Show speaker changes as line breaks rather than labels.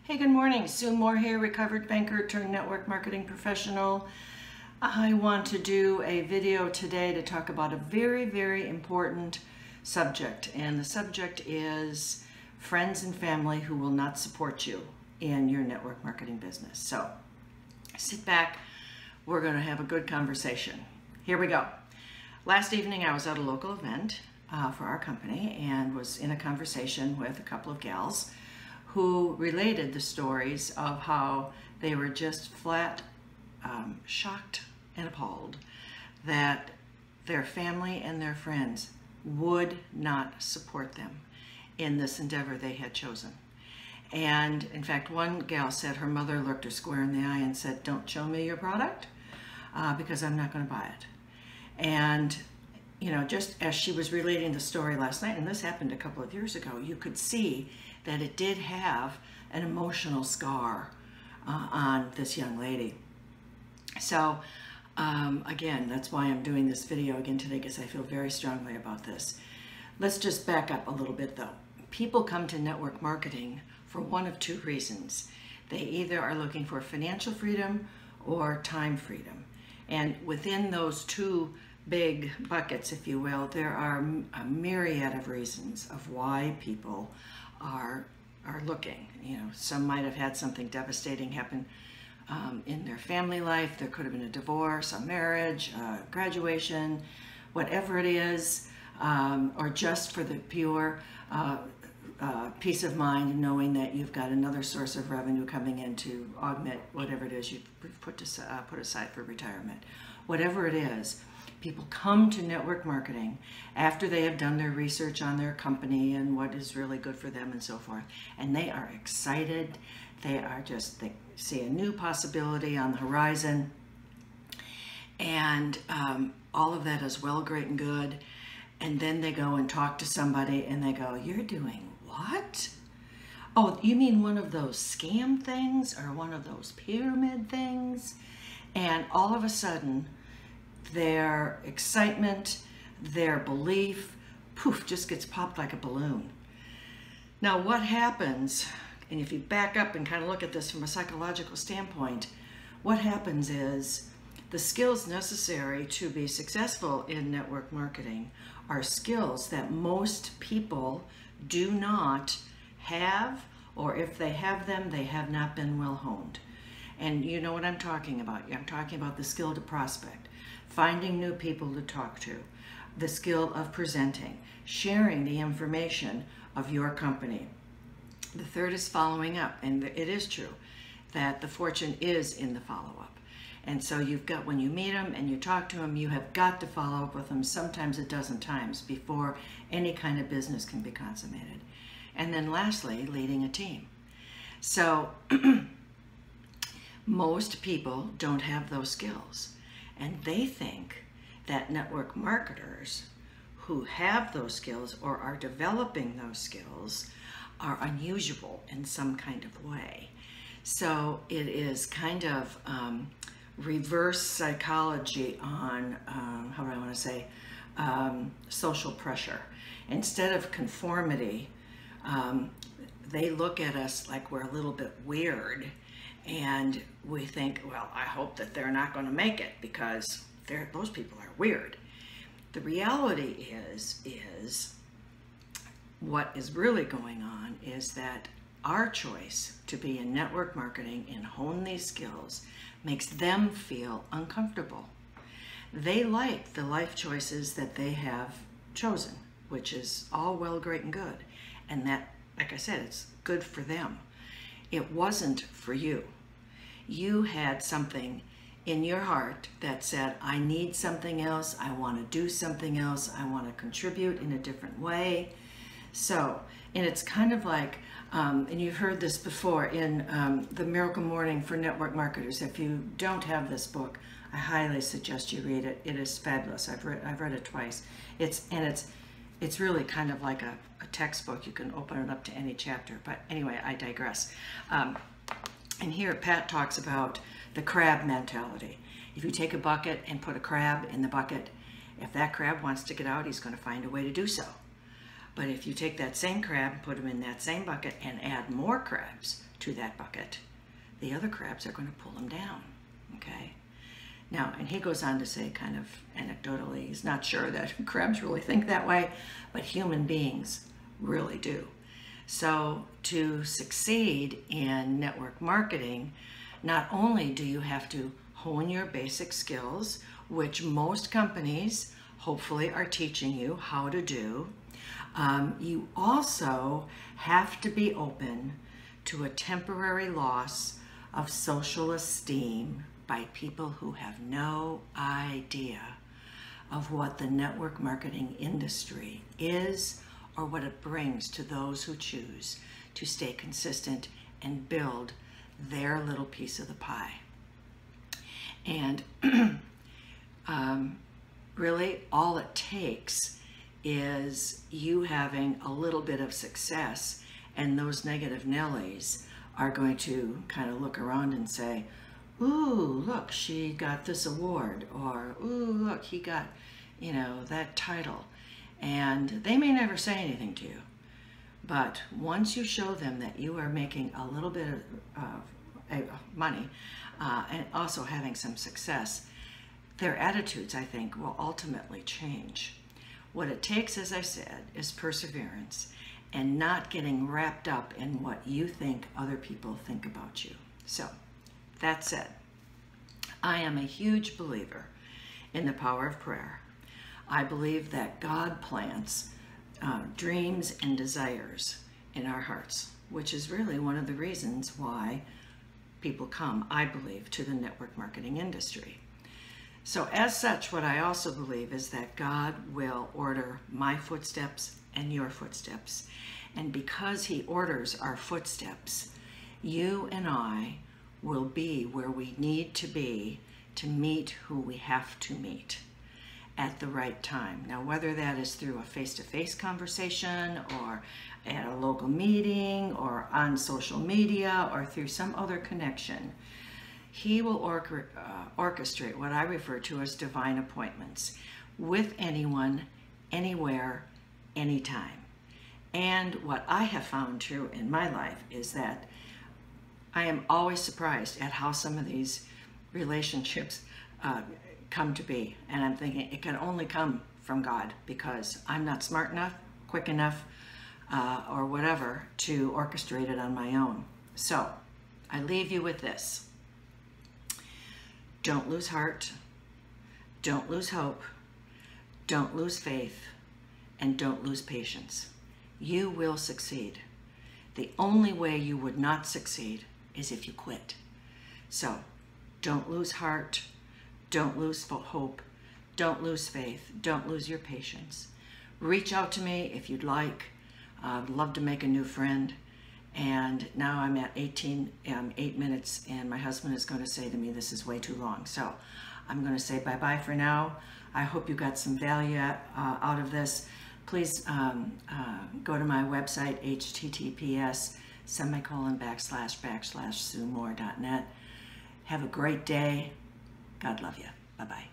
Hey, good morning. Sue Moore here, recovered banker turned network marketing professional. I want to do a video today to talk about a very, very important subject. And the subject is friends and family who will not support you in your network marketing business. So sit back. We're going to have a good conversation. Here we go. Last evening, I was at a local event for our company and was in a conversation with a couple of gals who related the stories of how they were just flat shocked and appalled that their family and their friends would not support them in this endeavor they had chosen. And in fact, one gal said her mother looked her square in the eye and said, "Don't show me your product because I'm not going to buy it." And you know, just as she was relating the story last night, and this happened a couple of years ago, you could see that it did have an emotional scar on this young lady. So again, that's why I'm doing this video again today, because I feel very strongly about this. Let's just back up a little bit though. People come to network marketing for one of two reasons. They either are looking for financial freedom or time freedom. And within those two big buckets, if you will, there are a myriad of reasons of why people are looking. You know, some might have had something devastating happen in their family life. There could have been a divorce, a marriage, graduation, whatever it is, or just for the pure peace of mind, knowing that you've got another source of revenue coming in to augment whatever it is you've put aside for retirement. Whatever it is, people come to network marketing after they have done their research on their company and what is really good for them and so forth. And they are excited. They see a new possibility on the horizon. And all of that is well, great, and good. And then they go and talk to somebody and they go, "You're doing what? Oh, you mean one of those scam things or one of those pyramid things?" And all of a sudden, their excitement, their belief, poof, just gets popped like a balloon. Now what happens, and if you back up and kind of look at this from a psychological standpoint, what happens is the skills necessary to be successful in network marketing are skills that most people do not have, or if they have them, they have not been well honed. And you know what I'm talking about. I'm talking about the skill to prospect, finding new people to talk to, the skill of presenting, sharing the information of your company. The third is following up, and it is true that the fortune is in the follow-up. And so you've got, when you meet them and you talk to them, you have got to follow up with them sometimes a dozen times before any kind of business can be consummated. And then lastly, leading a team. So most people don't have those skills. And they think that network marketers who have those skills or are developing those skills are unusual in some kind of way. So it is kind of reverse psychology on, how do I want to say, social pressure. Instead of conformity, they look at us like we're a little bit weird. And we think, well, I hope that they're not going to make it because those people are weird. The reality is what is really going on is that our choice to be in network marketing and hone these skills makes them feel uncomfortable. They like the life choices that they have chosen, which is all well, great, and good. And that, like I said, it's good for them. It wasn't for you. You had something in your heart that said, "I need something else, I want to do something else, I want to contribute in a different way." So, and it's kind of like, and you've heard this before in The Miracle Morning for Network Marketers. If you don't have this book, I highly suggest you read it. It is fabulous. I've read it twice. It's really kind of like a textbook. You can open it up to any chapter. But anyway, I digress. And here Pat talks about the crab mentality. If you take a bucket and put a crab in the bucket, if that crab wants to get out, he's going to find a way to do so. But if you take that same crab and put them in that same bucket and add more crabs to that bucket, the other crabs are going to pull them down, okay? Now, and he goes on to say, kind of anecdotally, he's not sure that crabs really think that way, but human beings really do. So to succeed in network marketing, not only do you have to hone your basic skills, which most companies hopefully are teaching you how to do, you also have to be open to a temporary loss of social esteem by people who have no idea of what the network marketing industry is or what it brings to those who choose to stay consistent and build their little piece of the pie. And really all it takes is you having a little bit of success, and those negative Nellies are going to kind of look around and say, ooh, look, she got this award, or ooh, look, he got, you know, that title. And they may never say anything to you, but once you show them that you are making a little bit of money and also having some success, their attitudes, I think, will ultimately change. What it takes, as I said, is perseverance and not getting wrapped up in what you think other people think about you. So, that said, I am a huge believer in the power of prayer. I believe that God plants dreams and desires in our hearts, which is really one of the reasons why people come, I believe, to the network marketing industry. So as such, what I also believe is that God will order my footsteps and your footsteps. And because he orders our footsteps, you and I will be where we need to be to meet who we have to meet at the right time. Now, whether that is through a face-to-face conversation or at a local meeting or on social media or through some other connection, he will orchestrate what I refer to as divine appointments with anyone, anywhere, anytime. And what I have found true in my life is that I am always surprised at how some of these relationships come to be. And I'm thinking it can only come from God, because I'm not smart enough, quick enough, or whatever to orchestrate it on my own. So I leave you with this. Don't lose heart, don't lose hope, don't lose faith, and don't lose patience. You will succeed. The only way you would not succeed is if you quit. So don't lose heart, don't lose hope, don't lose faith, don't lose your patience. Reach out to me if you'd like. I'd love to make a new friend. And now I'm at 8 minutes, and my husband is going to say to me, this is way too long. So I'm going to say bye-bye for now. I hope you got some value out of this. Please go to my website, https://SueMoore.net. Have a great day. God love you. Bye-bye.